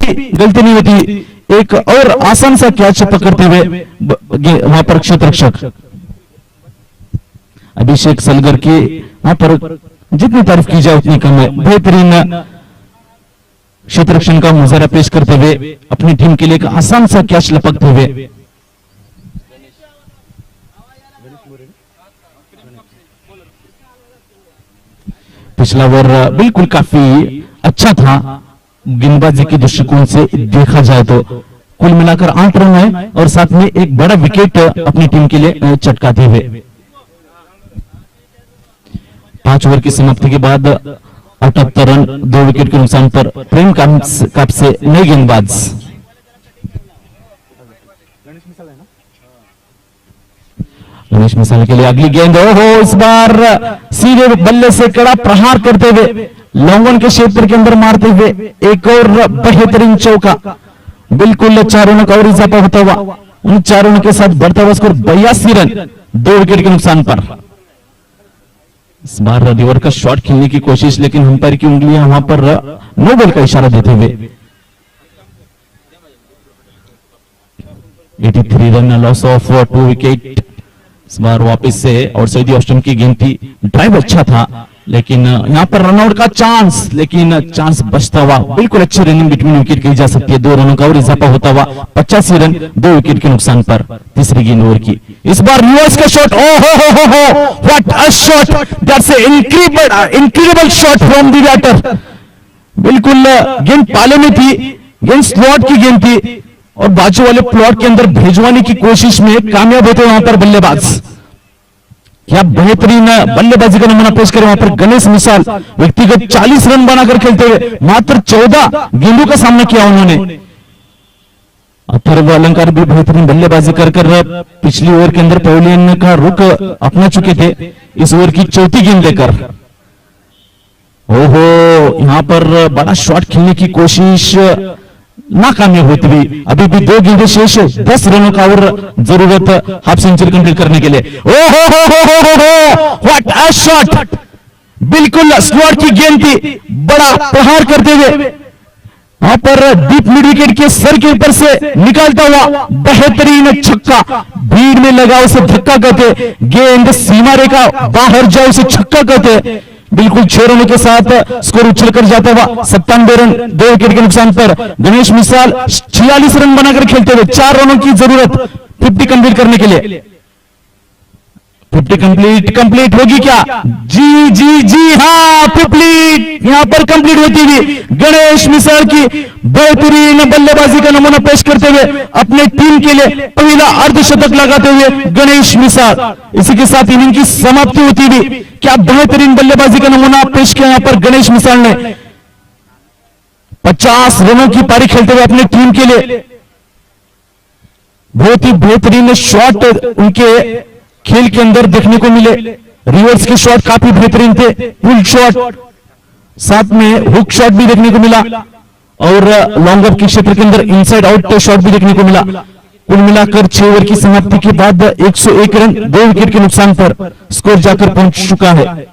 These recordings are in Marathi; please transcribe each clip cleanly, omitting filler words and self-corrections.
भी गलती नहीं होती, एक और आसान सा कैच पकड़ते हुए वहां पर क्षेत्ररक्षक अभिषेक सलगर की वहां पर जितनी तारीफ की जाए उतनी कम है। बेहतरीन क्षेत्ररक्षण का मुजाहरा पेश करते हुए अपनी टीम के लिए एक आसान सा कैच लपकते हुए पिछला ओवर बिल्कुल काफी अच्छा था गेंदबाजी के दृष्टिकोण से देखा जाए तो। कुल मिलाकर 8 रन है और साथ में एक बड़ा विकेट अपनी टीम के लिए चटकाते हुए। 5 ओवर की समाप्ति के बाद 78 रन 2 विकेट के नुकसान पर प्रेम कप से नए गेंदबाज गणेश मिसाल के लिए अगली गेंद। ओहो, इस बार सीधे बल्ले से कड़ा प्रहार करते हुए लॉन्गन के क्षेत्र के अंदर मारते हुए एक और बेहतरीन चौका। बिल्कुल 4 रनों का और इजाफा होता हुआ उन 4 रनों के साथ बढ़ता हुआ स्कोर 82 रन 2 विकेट के नुकसान पर। इस बार रिवर का शॉट खेलने की कोशिश, लेकिन अंपायर की उंगलियां वहां पर नो बॉल का इशारा देते हुए 83 रन लॉस ऑफ 2 विकेट। इस बार वापस से और सऊदी ऑस्ट्रेलिया की गेंद थी, ड्राइव अच्छा था लेकिन यहां पर रनआउट का चांस, लेकिन चांस बचता हुआ बिल्कुल अच्छी रनिंग बिटवीन विकेट कही जा सकती है। 2 रनों का और इजाफा होता हुआ 85 रन 2 विकेट के नुकसान पर। तीसरी गेंद ओवर की, इस बार रिवर्स का शॉट। हो what a shot, that's an incredible shot from the batter. बिल्कुल गेंद पाले में थी, गेंद स्लॉट की गेंद थी और बाजू वाले प्लॉट के अंदर भेजवाने की कोशिश में कामयाब होते वहां पर बल्लेबाज। क्या बेहतरीन बल्लेबाजी का नमूना पेश करें वहां पर गणेश मिसाल। व्यक्तिगत 40 रन बनाकर खेलते हुए मात्र 14 गेंदों का सामना किया उन्होंने। अथर्व अलंकार भी बेहतरीन बल्लेबाजी कर पिछली ओवर के अंदर पवेलियन का रुख अपना चुके थे, इस ओवर की चौथी गेंद लेकर। ओहो, यहां पर बड़ा शॉट खेलने की कोशिश नाकामयाब होती हुई। अभी भी 2 गेंदें शेष है, 10 रनों का और जरूरत हाफ सेंचुरी कंप्लीट करने के लिए। ओहो व्हाट अ शॉट, बिल्कुल स्लॉट की गेंद थी, बड़ा प्रहार करते हुए वहां पर डीप मिड विकेट के सर के ऊपर से निकालता हुआ बेहतरीन छक्का। भीड़ में लगा उसे धक्का कहते, गेंद सीमा रेखा बाहर जाए उसे छक्का कहते। बिल्कुल 6 रनों के साथ स्कोर उछल कर जाता हुआ 97 रन 2 विकेट के नुकसान पर। गणेश मिसाल 46 रन बनाकर खेलते हुए 4 रनों की जरूरत 50 कंप्लीट करने के लिए। 50 कंप्लीट होगी क्या? जी हाँ, कंप्लीट यहां पर कंप्लीट होती हुई गणेश मिसाल की बेहतरीन बल्लेबाजी का नमूना पेश करते हुए अपने टीम के लिए पहला अर्धशतक लगाते हुए गणेश मिसाल। इसी के साथ इनिंग की समाप्ति होती हुई। क्या बेहतरीन बल्लेबाजी का नमूना पेश किया यहां पर गणेश मिसाल ने। 50 रनों की पारी खेलते हुए अपनी टीम के लिए बहुत ही बेहतरीन शॉट उनके खेल के अंदर देखने को मिले। रिवर्स के शॉट काफी बेहतरीन थे, पुल शॉट साथ में हुक शॉट भी देखने को मिला और लॉन्ग ऑफ के क्षेत्र के अंदर इनसाइड आउट शॉट भी देखने को मिला। कुल मिलाकर 6 ओवर की समाप्ति के बाद 101 रन 2 विकेट के नुकसान पर स्कोर जाकर पहुंच चुका है।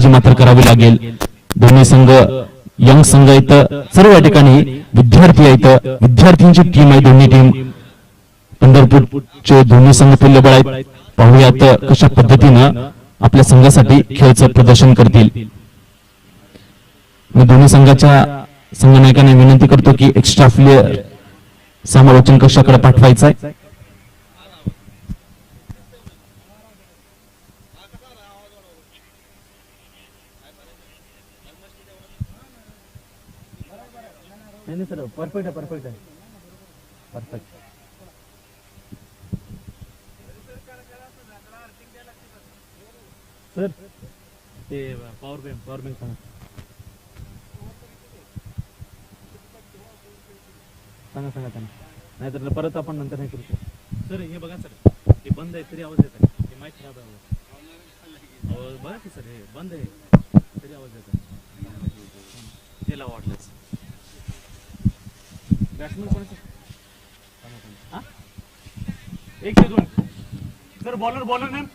फलंदाजी मात्र करावी लागेल. दोन्ही संघ यंग संघ आहेत, सर्व या ठिकाणी विद्यार्थी आहेत, विद्यार्थ्यांची टीम आहे दोन्ही टीम. पंढरपूरचे दोन्ही संघ तुल्यबळ आहेत. पाहूयात कशा पद्धतीनं आपल्या संघासाठी खेळचं प्रदर्शन करतील. मी दोन्ही संघाच्या संघनायकांना विनंती करतो की एक्स्ट्रा प्लेयर समालोचन कक्षाकडे पाठवायचं आहे. परफेक्ट आहे. सर ते पॉवर बँक सांगा त्यांना, नाहीतर परत आपण नंतर नाही करू शकतो. सर हे बघा सर, ते बंद आहे तरी आवाज येत आहे. ते माईक खराब आहे. बघा की सर हे बंद आहे तरी आवाज येत आहे. ते लावा वाटलंच. बॅट्समन कोणाचं? एक ते दोन सर. Bowler name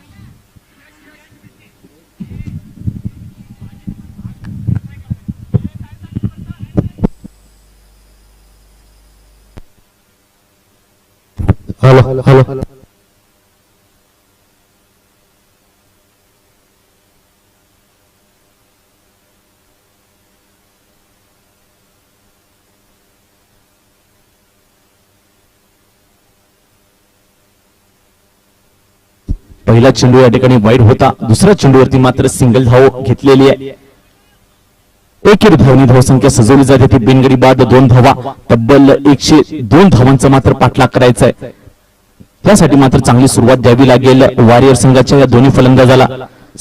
hello. पहिला चेंडू या ठिकाणी वाईड होता. दुसऱ्या चेंडूवरती मात्र सिंगल धाव घेतलेली आहे. एकेरी धावनी धावसंख्या सजवली जाते ती बिनगडी बाद 2 धावा. तब्बल 102 धावांचा मात्र पाठलाग करायचा आहे. त्यासाठी मात्र चांगली सुरुवात द्यावी लागेल वॉरियर संघाच्या या दोन्ही फलंदाजाला.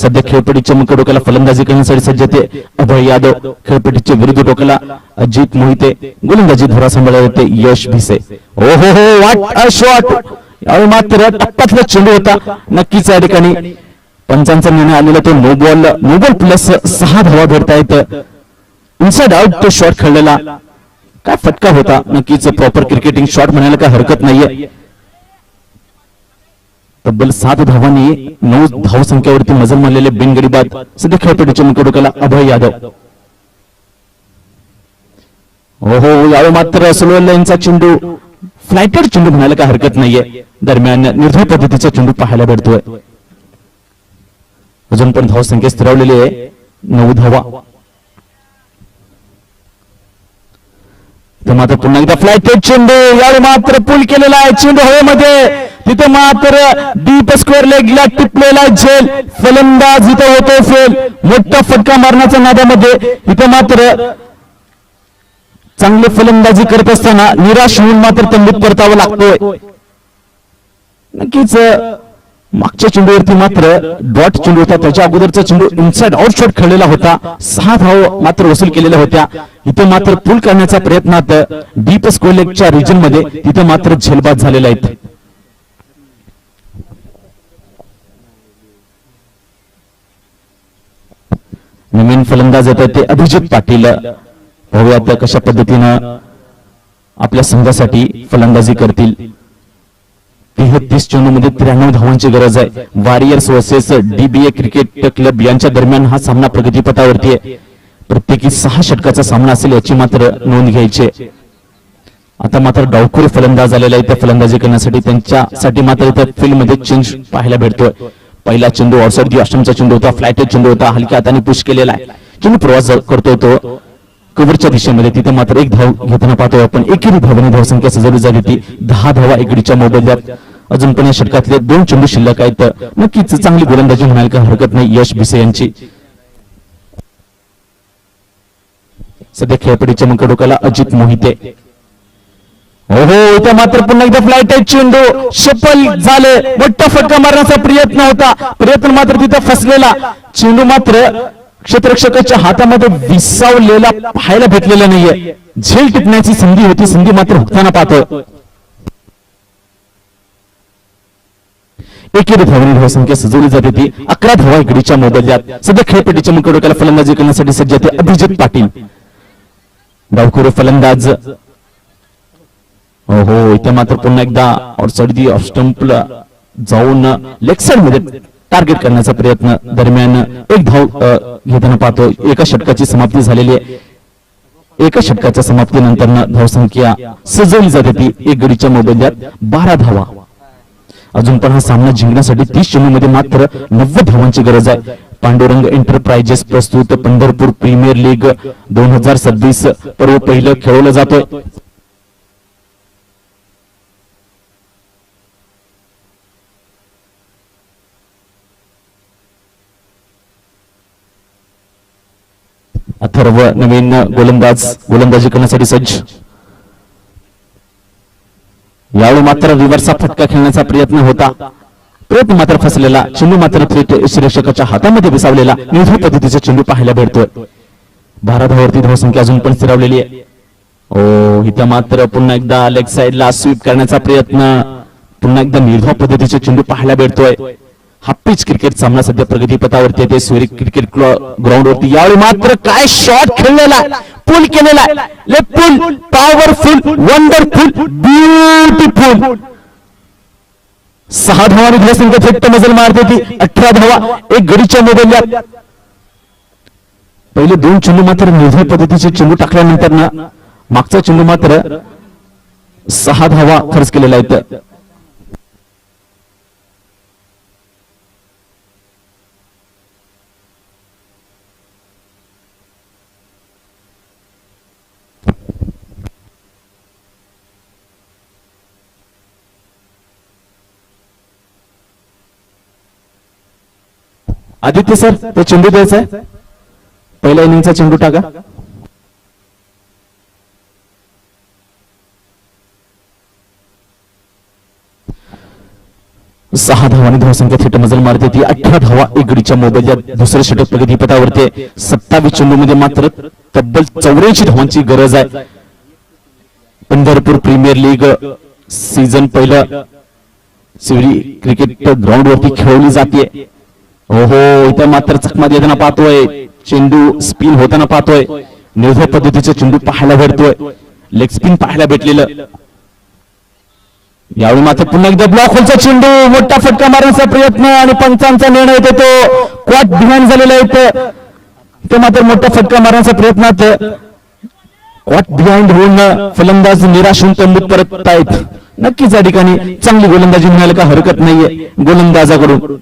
सध्या खेळपट्टीच्या मुख्य डोक्याला फलंदाजी करण्यासाठी सज्ज ते अभय यादव. खेळपट्टीच्या विरुद्ध डोक्याला अजित मोहिते. गोलंदाजी धोरा सांभाळले होते यश भिसे. ओहो हो, व्हॉट अ शॉट. यावेळी मात्र टप्प्यातला चेंडू होता. नक्कीच या ठिकाणी पंचांचा निर्णय आलेला तो नो बॉल प्लस 6 धावा भेटतायत. इनसाइड आउट तो शॉट खेळलेला. काय फटका होता. नक्कीच प्रॉपर क्रिकेटिंग शॉट म्हणायला काय हरकत नाहीये. तब्बल 7 धावांनी 9 धावसंख्येवरती मजल मारलेले बिनगडी बाद सध्या खेळपट्टीच्या मुख्य डोक्याला अभय यादव. ओहो, यावेळी मात्र सोलवेल लाईनचा चेंडू, फ्लायटेड चेंडू म्हणायला काय हरकत नाहीये. दरम्यान निर्धाव पद्धतीचा चेंडू पाहायला भेटतोय. अजून पण धावसंख्या स्थिरावलेली आहे 9 धावा. मात्र पुन्हा एकदा फ्लायटेड चेंडू. यावेळी मात्र पुल केलेला आहे चेंडू हवेमध्ये. तिथे मात्र डीप स्क्वेअर लेगला टिपलेला झेल. फलंदाज इथे होतो फेल. मोठा फटका मारण्याच्या नादामध्ये इथे मात्र चांगली फलंदाजी करत असताना निराश होऊन मात्र तंबूत परतावं लागतोय. नक्कीच मागच्या चेंडूवरती मात्र डॉट चेंडू होता. त्याच्या अगोदरचा चेंडू इनसाइड आउट शॉट खेळलेला होता. 6 धाव मात्र वसूल केलेल्या होत्या. इथे मात्र पूल करण्याचा प्रयत्नात डीप स्क्वेअरच्या रिजन मध्ये तिथे मात्र झेलबाद झालेला आहे. नवीन फलंदाज येतात ते अभिजित पाटील. पाहूयात कशा पद्धतीनं आपल्या संघासाठी फलंदाजी करतील. 33 चेंडूमध्ये 93 धावांची गरज आहे. Warriors versus dBA cricket club यांच्या दरम्यान हा सामना प्रगतीपथावरती आहे. प्रत्येकी 6 षटकाचा सामना असेल याची मात्र नोंद घ्यायची. आता मात्र डावखोर फलंदाज आलेला आहे त्या फलंदाजी करण्यासाठी. त्यांच्यासाठी मात्र इथं फील्ड मध्ये चेंज पाहायला भेटतोय. पहिला चेंडू ऑफसाइड अष्टमचा चेंडू होता. फ्लायटेड चेंडू होता. हलक्या हाताने पुश केलेला आहे. चेंडू प्रवास करतो तो कव्हरच्या दिशेमध्ये. तिथे मात्र 1 धाव घेताना पाहतोय आपण. एकेरी धावांनी धावसंख्या सजवली जाते ती 10 धावा एकडीच्या मोबदल्यात. अजून पण या षटकातले 2 चेंडू शिल्लक आहेत. नक्कीच चांगली गोलंदाजी म्हणायला काही हरकत नाही यश भिसे यांची. सध्या खेळपट्टीच्या मुख्य डोक्याला अजित मोहिते. ओहो, इथे मात्र पुन्हा एकदा फ्लायटेड चेंडू सफल झाले. मोठा फटका मारण्याचा प्रयत्न होता. प्रयत्न मात्र तिथे फसलेला. चेंडू मात्र क्षेत्ररक्षकाच्या हातामध्ये विसावलेला पाहायला भेटलेला नाहीये. झेल टिपण्याची संधी होती. संधी मात्र हुकताना पाहतोय. एकेरी धावनी धावसंख्या सजवली जाते ती 11 धावा इकडीच्या मोबदल्यात. सध्या खेळपट्टीच्या मुख्य डोक्याला फलंदाजी करण्यासाठी सज्ज ते अभिजित पाटील. डावखोर फलंदाज. हो, इथे मात्र पुन्हा एकदा आउटसाइड दी ऑफ स्टंपला जाऊन लेग साइड मध्ये टार्गेट करण्याचा प्रयत्न दरम्यान एक धाव घेताना पाहतो. एका षटकाची समाप्ती झालेली आहे. एका षटकाच्या समाप्तीनंतर धावसंख्या सजवली जाते ती एक गडीच्या मोबदल्यात 12 धावा. अजून पण हा सामना जिंकण्यासाठी 30 चेंडूमध्ये मात्र 90 धावांची गरज आहे. पांडुरंग एंटरप्राइजेस प्रस्तुत पंढरपूर प्रीमियर लीग 2026 पर्व पहिलं खेळवलं जातोय. अथर्व नवीन गोलंदाजी करण्यासाठी सज्ज. यावेळी मात्र रिव्हर्सचा फटका खेळण्याचा प्रयत्न होता. प्रयत्न मात्र फसलेला. चेंडू मात्र थेट श्रेषकाच्या हातामध्ये विसावलेला. निर्भय पद्धतीचा चेंडू पाहायला भेटतोय. 12 धावावरती धावसंख्या अजून पण स्थिरावलेली आहे. ओ इथं मात्र पुन्हा एकदा लेग साइडला स्वीप करण्याचा प्रयत्न. पुन्हा एकदा निर्भय पद्धतीचा चेंडू पाहायला भेटतोय. हा पिच क्रिकेट सामना सध्या प्रगतीपथावरती येते सूर्य क्रिकेट ग्राउंड वरती. यावेळी मात्र काय शॉट खेळलेला, पुल केलेला, लेफ्ट पुल, पॉवरफुल, वंडरफुल, ब्युटिफुल. 6 धावांनी धावसंख्या थेट मजल मारते ती 18 धावा एक गडीच्या मोबदल्यात. पहिले 2 चेंडू मात्र निर्भय पद्धतीचे चेंडू टाकल्यानंतर ना मागचा चेंडू मात्र 6 धावा खर्च केलेला आहे. आदित्य सर ते चेंडू द्यायचा आहे. पहिल्या इनिंगचा चेंडू टाका. सहा धावांनी धावसंख्या थेट मजल मारते ती 18 धावा एक गडीच्या मोबदल्यात. दुसरे षटक प्रगतीपथावरती 27 चेंडूमध्ये मात्र तब्बल 84 धावांची गरज आहे. पंढरपूर प्रीमियर लीग सीझन पहिलं सिवरी क्रिकेट ग्राउंड वरती खेळवली जाते. ओहो इथं मात्र चकमा देताना पाहतोय. चेंडू स्पिन होताना पाहतोय. निर्भय पद्धतीचा चेंडू पाहायला भेटतोय. लेग स्पिन पाहायला भेटलेलं. यावेळी मात्र पुन्हा एकदा ब्लॉक होलचा चेंडू. मोठा फटका मारण्याचा प्रयत्न आणि पंचांचा निर्णय येतो तो क्वाट बिहाइंड झालेला आहे. ते मात्र मोठा फटका मारण्याचा प्रयत्नात क्वाट बिहाइंड होऊन फलंदाज निराश होऊन तंबूत परत आहेत. नक्कीच या ठिकाणी चांगली गोलंदाजी म्हणायला का हरकत नाहीये गोलंदाजाकडून.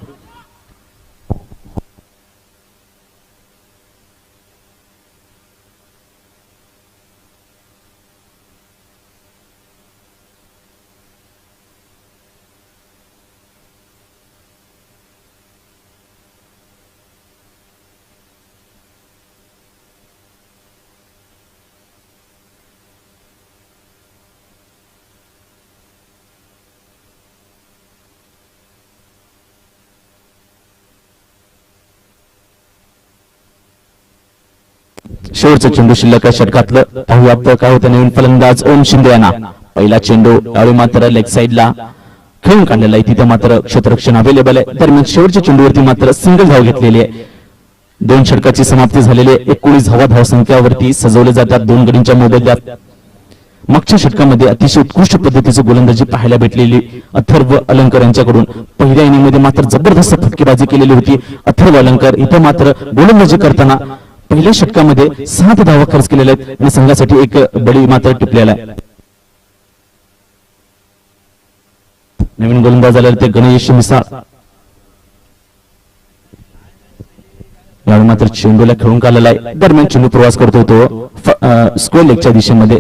शेवटचं चेंडू शिल्लक षटकातलं पाहूयात काय होतं. नवीन फलंदाज ओम शिंदे यांना पहिला चेंडू. यावेळी मात्र लेग साइडला खेळून काढलेला आहे. तिथे मात्र क्षेत्ररक्षण अवेलेबल आहे. दरम्यान शेवटच्या चेंडूवरती मात्र सिंगल धाव घेतलेली आहे. 2 षटकाची समाप्ती झालेली आहे. 19 धावा धावसंख्यावरती सजवले जातात 2 गडींच्या मोबदल्यात. मागच्या षटकामध्ये अतिशय उत्कृष्ट पद्धतीची गोलंदाजी पाहायला भेटलेली अथर्व अलंकर यांच्याकडून. पहिल्या इनिंग मध्ये मात्र जबरदस्त फटकेबाजी केलेली होती अथर्व अलंकर. इथं मात्र गोलंदाजी करताना पहिल्या षटकामध्ये 7 धावा खर्च केलेल्या आहेत आणि संघासाठी एक बळी मात्र टिपलेला आहे. नवीन गोलंदाज झालेले ते गणेश मिसाळ. यावेळी मात्र चेंडूला खेळून काढलेला आहे. दरम्यान चेंडू प्रवास करतो तो स्क्वेअर लेगच्या दिशेमध्ये.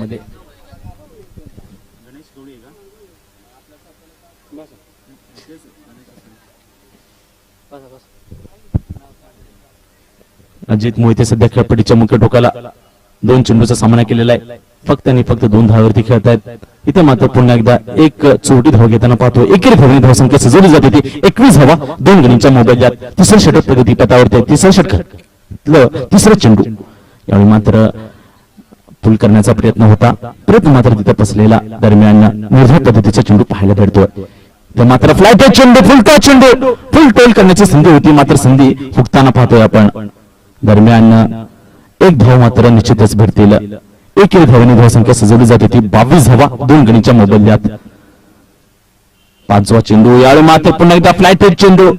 अजित मोहिते सध्या खेळपट्टीच्या मुख्य टोकाला 2 चेंडूचा सामना केलेला आहे. फक्त आणि फक्त 2 धावावरती खेळत आहेत. इथे मात्र पुन्हा एकदा एक चोरटी धाव घेताना पाहतो. एकेरी धावनी धावसंख्या सजवली जाते ती 21 धावा 2 गडींच्या मोबदल्यात. तिसरं षटक प्रगतीपथावरती. तिसरं षटक तिसरं चेंडू. यावेळी मात्र पुल करण्याचा प्रयत्न होता. प्रयत्न मात्र तिथे फसलेला. दरम्यान निर्भय पद्धतीचा चेंडू पाहायला भेटतोय. ते मात्र फ्लाइट चेंडू फुलटा चेंडू फुल टोल करण्याची संधी होती. मात्र संधी हुकताना पाहतोय आपण. दरम्यान एक धाव मात्र निश्चितच भेटतील. एकेरी धावांनी धावसंख्या सजवली जाते ती 22 धावा 2 गडींच्या मोबदल्यात. 5वा चेंडू. यावेळी मात्र पुन्हा एकदा फ्लाइट चेंडू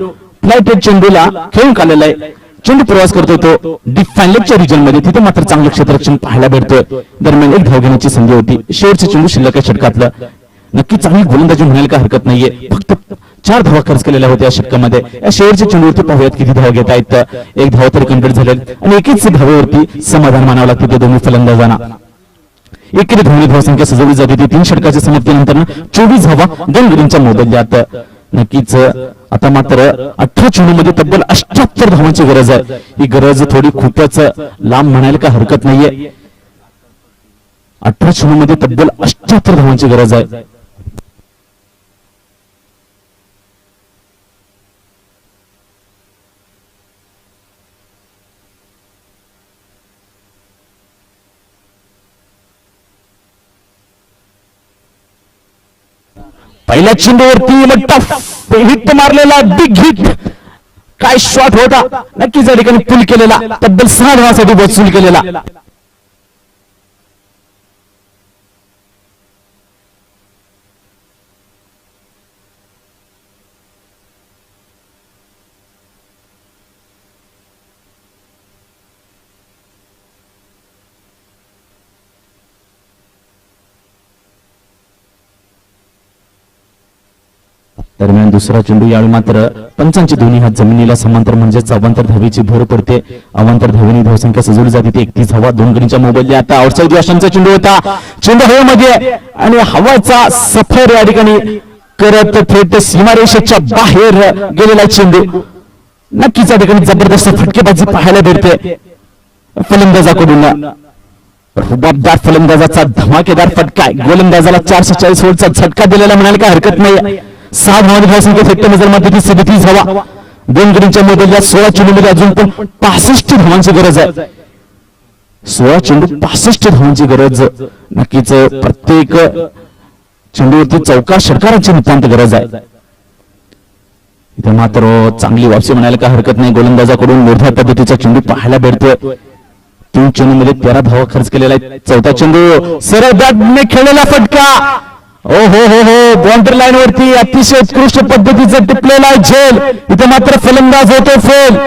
फ्लाइटेड चेंडूला खेळून काढलेला आहे. चेंडू प्रवास करतोय तो डिफायनलेटच्या रिजन मध्ये, तिथे मात्र चांगलं क्षेत्ररक्षण पाहायला भेटतोय. दरम्यान एक धाव घेण्याची संधी होती. शेवटचे चेंडू शिल्लक आहे षटकातलं. नक्की चांगली गोलंदाजी म्हणायला काय हरकत नाहीये. फक्त 4 धावा खर्च केलेल्या होत्या या षटकामध्ये. या शेवटच्या चेंडूवरती पाहूयात किती धावा घेत आहेत. एक धाव तरी कंप्लीट झाले आणि एकच धावेवरती समाधान मानावं लागतं ते दोन्ही फलंदाजांना. एकेरी धावणी धावसंख्या सजवली जाते ती 3 षटकाच्या समाप्तीनंतर 24 धावा 2 गडींच्या मोबदल्यात. नक्कीच आता मात्र 18 चेंडूमध्ये तब्बल 78 धावांची गरज आहे. ही गरज थोडी खूपच लांब म्हणायला काय हरकत नाहीये. 18 चेंडूमध्ये तब्बल 78 धावांची गरज आहे. पहिल्या चेंडूवरती हिट मारलेला बिग हिट. काय शॉट होता. नक्कीच या ठिकाणी पुल केलेला, तब्बल 6 धावांसाठी वसूल केलेला. दरम्यान दुसरा चेंडू यावेळी मात्र पंचांचे दोन्ही हात जमिनीला समांतर म्हणजे अवांतर धावेची भर पडते. अवांतर धावेनी धावसंख्या सजवली जाते ती 31 धावा 2 गडींच्या मोबदल्यात. आता आउटसाइड यशांचा चेंडू होता. चेंडू हवेमध्ये आणि हवाचा सफर या ठिकाणी करत थेट सीमारेषेच्या बाहेर गेलेला चेंडू. नक्कीच या ठिकाणी जबरदस्त फटकेबाजी पाहायला भेटते फलंदाजाकडून. रुबाबदार फलंदाजाचा धमाकेदार फटका. गोलंदाजाला 440 वोल्टचा झटका दिलेला म्हणायला काय हरकत नाही. 6 धावांची धावसंख्या फक्त नजरमध्ये 37 धावा 2 गडींच्या मोबदल्यात. 16 चेंडूमध्ये अजून पण 65 धावांची गरज आहे. 16 चेंडू 65 धावांची गरज. नक्कीच प्रत्येक चेंडूवरती चौकार षटकारांची नितांत गरज आहे. इथे मात्र चांगली वापसी म्हणायला काय हरकत नाही. गोलंदाजाकडून मोठ्या पद्धतीचा चेंडू पाहायला भेटतोय. 3 चेंडूमध्ये 13 धावा खर्च केलेला आहे. चौथा चेंडू सरळ बॅटने खेळलेला फटका. हो हो हो हो बाउंड्री लाईन वरती अतिशय उत्कृष्ट पद्धतीचा टिपलेला आहे झेल. इथे मात्र फलंदाज होतो फेल.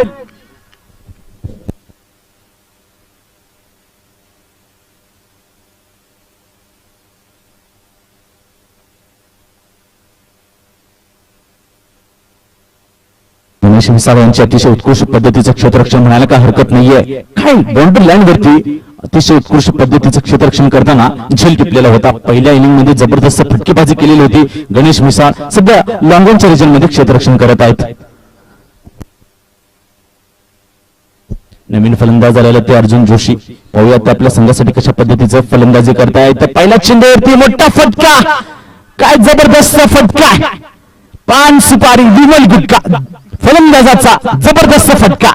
गणेश मिसाळ यांची अतिशय उत्कृष्ट पद्धतीचं क्षेत्ररक्षण म्हणायला काय हरकत नाहीये. काय बाउंड्री लाईन वरती अतिशय उत्कृष्ट पद्धतीचं क्षेत्ररक्षण करताना झेल टिपलेला होता. पहिल्या इनिंग मध्ये जबरदस्त फटकेबाजी केलेली होती. गणेश मिसाळ सध्या लॉंगॉनच्या रिजन मध्ये क्षेत्ररक्षण करत आहेत. नवीन फलंदाज आलेला ते अर्जुन जोशी. पाहूयात आपल्या संघासाठी कशा पद्धतीचं फलंदाजी करतायत. पहिल्या चेंडूवरती मोठा फटका. काय जबरदस्त फटका. पान सुपारी विमल गुटका. फलंदाजाचा जबरदस्त फटका.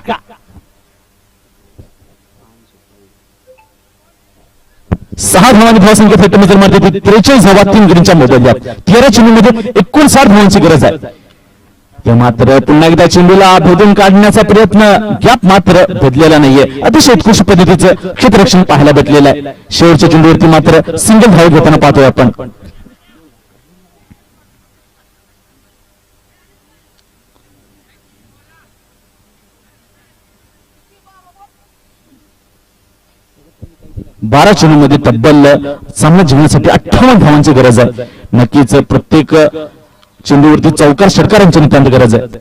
6 धावांची धावसंख्या थेट नजरमध्ये 43 धावा 3 गडींच्या मोबदल्यात. 13 चेंडूमध्ये 59 धावांची गरज आहे. ते मात्र पुन्हा एकदा चेंडूला भेदून काढण्याचा प्रयत्न. गॅप मात्र बदलेला नाहीये. अतिशय उत्कृष्ट पद्धतीचं क्षेत्ररक्षण पाहायला भेटलेलं आहे. शेवटच्या चेंडूवरती मात्र सिंगल धाव घेताना पाहतोय आपण. बारा चेंडूमध्ये तब्बल सामना जिंकण्यासाठी 58 धावांची गरज आहे. नक्कीच प्रत्येक चेंडूवरती चौकार षटकारांची नितांत गरज आहे.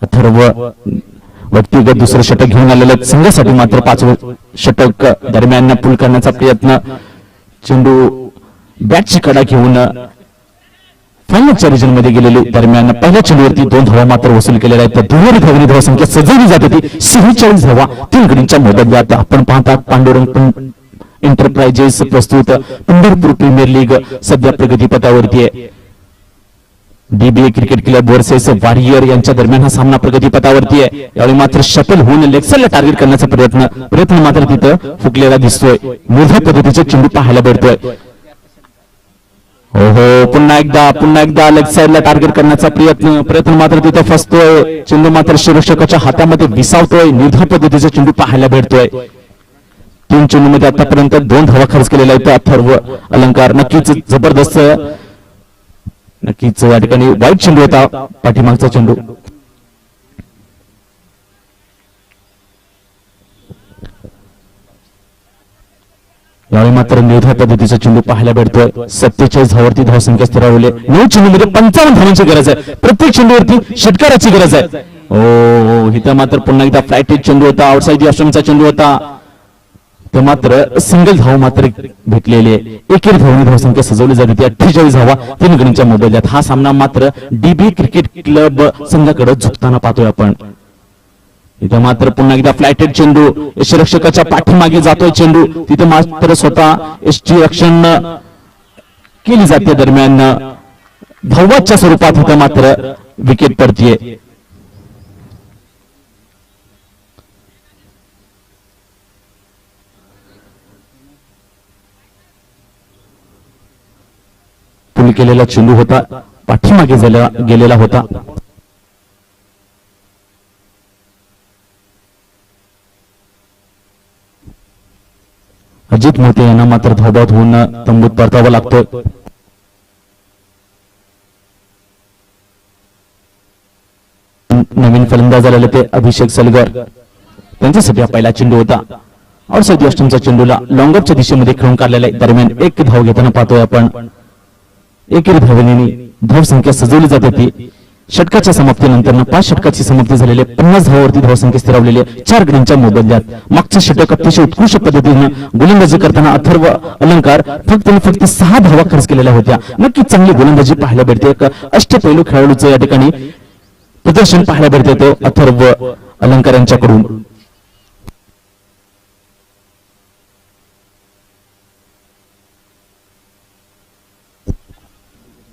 अथर्व व्यक्तिगत दुसरं षटक घेऊन आलेलं संघासाठी मात्र 5वं षटक. दरम्यान पूल करण्याचा प्रयत्न. चेंडू बॅटची कडा घेऊन फायनलच्या रिजन मध्ये गेलेली. दरम्यान पहिल्या चेंडूवरती 2 धावा मात्र वसूल केलेल्या आहेत. दुहेरी धावनी धावसंख्या सजवली जाते ती 46 धावा 3 गडींच्या मोबदल्यात. आपण पाहतात पांडुरंग एंटरप्राइजेस प्रस्तुत पंढरपूर प्रीमियर लीग सध्या प्रगतीपथावरती आहे. DBA cricket club versus warrior यांच्या दरम्यान हा सामना प्रगतीपथावरती आहे. यावेळी मात्र शटल होऊन लेगसरला टार्गेट करण्याचा प्रयत्न मात्र तिथं फुकलेला दिसतोय. मोठ्या पद्धतीचा चेंडू पाहायला भेटतोय. हो पुन्हा एकदा लेग साइडला टार्गेट करण्याचा प्रयत्न मात्र तिथे फसतोय. चेंडू मात्र शिरक्षकाच्या हातामध्ये विसावतोय. निर्धार पद्धतीचा चेंडू पाहायला भेटतोय. 3 चेंडूमध्ये आतापर्यंत 2 धावा खर्च केलेल्या आहेत. अथर्व अलंकार. नक्कीच जबरदस्त नक्कीच या ठिकाणी वाईट चेंडू होता, पाठीमागचा चेंडू. यावेळी मात्र निर्धार पद्धतीचा चेंडू पाहायला भेटतोय. 47 धावावरती धावसंख्या स्थिरावली. 9 चेंडूमध्ये 55 धावांची गरज आहे. प्रत्येक चेंडूवरती षटकाराची गरज आहे. ओ इथं मात्र पुन्हा एकदा फ्लाईट चेंडू होता, आउटसाइड ऑप्शनचा चेंडू होता. तर मात्र सिंगल धाव मात्र भेटलेली आहे. एकेरी धावनी धावसंख्या सजवली जाते ती 48 धावा 3 गणीच्या मोबदल्यात. हा सामना मात्र डीबी क्रिकेट क्लब संघाकडे झुकताना पाहतोय आपण. इथं मात्र पुन्हा एकदा फ्लायटेड चेंडू, यष्टीरक्षकाच्या पाठीमागे जातोय चेंडू. तिथे मात्र स्वतः यष्टी रक्षण केली जाते. दरम्यान धावाच्या स्वरूपात इथं मात्र विकेट पडतीये. पुल केलेला चेंडू होता, पाठीमागे गेलेला होता. अजित मोते यांना मात्र धावबाद होऊन तंबूत परतावा लागतोय. नवीन फलंदाज आलेले ते अभिषेक सलगर, त्यांच्यासाठी हा पहिला चेंडू होता. आउटसाइड ऑप्शनचा चेंडूला लॉंगअपच्या दिशेमध्ये खेळून काढलेला आहे. दरम्यान एक धाव घेताना पाहतोय आपण. एकेरी धावनेने धावसंख्या सजवली जाते ती षटकाच्या समाप्तीनंतर 5 षटकाची समाप्ती झालेली आहे. 50 धावावरती धावसंख्या स्थिरावलेली आहे 4 गडींच्या मोबदल्यात. मागच्या षटक अतिशय उत्कृष्ट पद्धतीने गोलंदाजी करताना अथर्व अलंकार फक्त 6 धावा खर्च केलेल्या होत्या. नक्कीच चांगली गोलंदाजी पाहायला भेटते. एक अष्टपैलू खेळाडूचं या ठिकाणी प्रदर्शन पाहायला भेटते तो अथर्व अलंकार यांच्याकडून.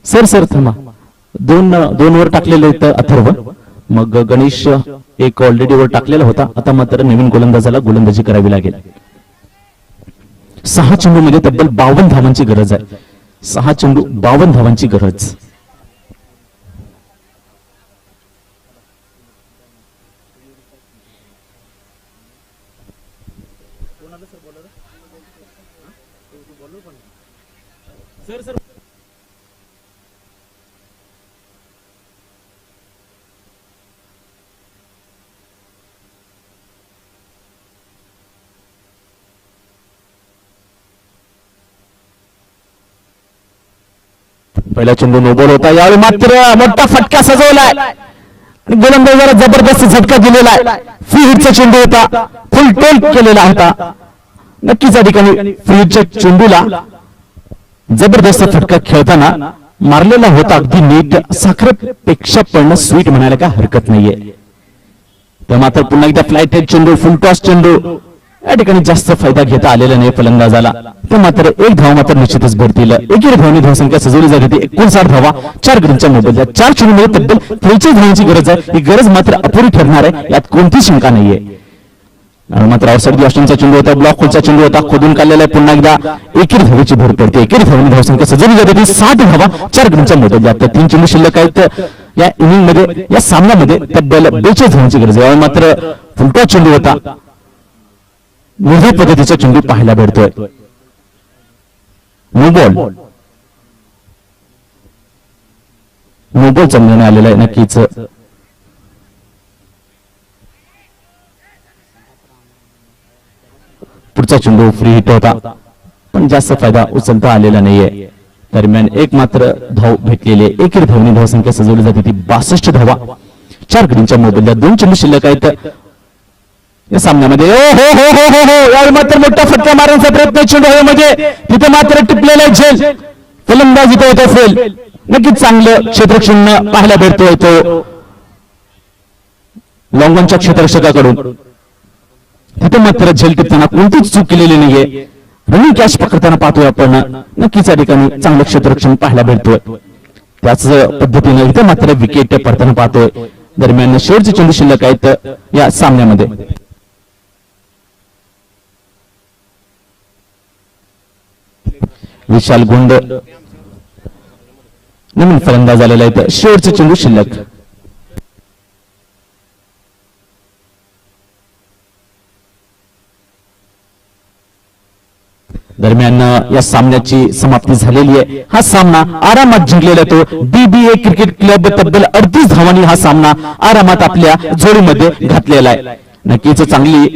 सर थांबा. दोन वर टाकलेले अथर्व, मग गणेश एक ऑलरेडी वर टाकलेला होता. आता मात्र नवीन गोलंदाजाला गोलंदाजी करावी लागेल. 6 चेंडू मध्ये तब्बल 52 धावांची गरज आहे. 6 चेंडू 52 धावांची गरज. पहिला चेंडू नो बॉल होता. यावेळी मात्र मोठा फटका सजवलाय आणि गोलंदाजाला जबरदस्त झटका दिलेला आहे. फ्री हिटचा चेंडू होता, फुल टोल केलेला होता. नक्कीच या ठिकाणी फ्री हिटच्या चेंडूला जबरदस्त फटका खेळताना मारलेला होता. अगदी नीट. साखरेपेक्षा पण स्वीट म्हणायला काय हरकत नाहीये. तर मात्र पुन्हा एकदा फ्लाईट हेड चेंडू, फुल टॉस चेंडू. या ठिकाणी जास्त फायदा घेता आलेला नाही फलंदाजाला. तर मात्र एक धाव मात्र निश्चितच भरतील. एकेरी धावनी धावसंख्या सजवली जाते 59 धावा 4 गडींच्या मोबदल्यात. 4 चेंडूमध्ये तब्बल 43 धावांची गरज आहे. ही गरज मात्र अपुरी ठरणार आहे, यात कोणतीच शंका नाहीये. मात्र आउटसाइड ऑप्शनचा चेंडू होता, ब्लॉक होलचा चेंडू होता, खोदून काढलेला आहे. पुन्हा एकदा एकेरी धावेची भर पडते. एकेरी धावनी धावसंख्या सजवली जाते 60 धावा 4 गडींच्या मोबदल्यात. 3 चेंडू शिल्लक आहेत या इनिंग मध्ये. या सामन्यामध्ये तब्बल 42 धावांची गरज आहे. मात्र फुलटॉस चेंडू होता, निर्धार पद्धतीचा चेंडू पाहायला भेटतोय. नो बॉलचा निर्णय आलेला आहे. नक्कीच पुढचा चेंडू फ्री हिट होता, पण जास्त फायदा उचलता आलेला नाहीये. दरम्यान एक मात्र धाव भेटलेली आहे. एकेरी धावनी धावसंख्या सजवली जाते ती 62 धावा 4 गडींच्या मोबदल्यात. 2 चेंडू शिल्लक आहेत या सामन्यामध्ये. यावेळी मात्र मोठा फटका मारण्याचा प्रयत्न चेंडू हवेमध्ये. तिथे मात्र टिपलेला झेल. फलंदाज इथे होतो फेल. नक्कीच चांगलं क्षेत्ररक्षण पाहायला भेटतोय तो लॉंगॉनच्या क्षेत्ररक्षकाकडून. तिथे मात्र झेल टिपताना कोणतीच चूक केलेली नाहीये. रनिंग कॅच पकडताना पाहतोय आपण. नक्कीच या ठिकाणी चांगलं क्षेत्ररक्षण पाहायला भेटतोय. त्याच पद्धतीने इथे मात्र विकेट पडताना पाहतोय. दरम्यान शेवटचे चेंडू शिल्लक आहेत या सामन्यामध्ये. विशाल गुंड नवीन फलंदाज आलेला आहे. शेवटचे चेंडू शिल्लक. दरम्यान या सामन्याची समाप्ती झालेली आहे. हा सामना आरामात जिंकलेला तो DBA क्रिकेट क्लब तब्बल 38 धावांनी हा सामना आरामात आपल्या जोडीमध्ये घातलेला आहे. नक्कीच चांगली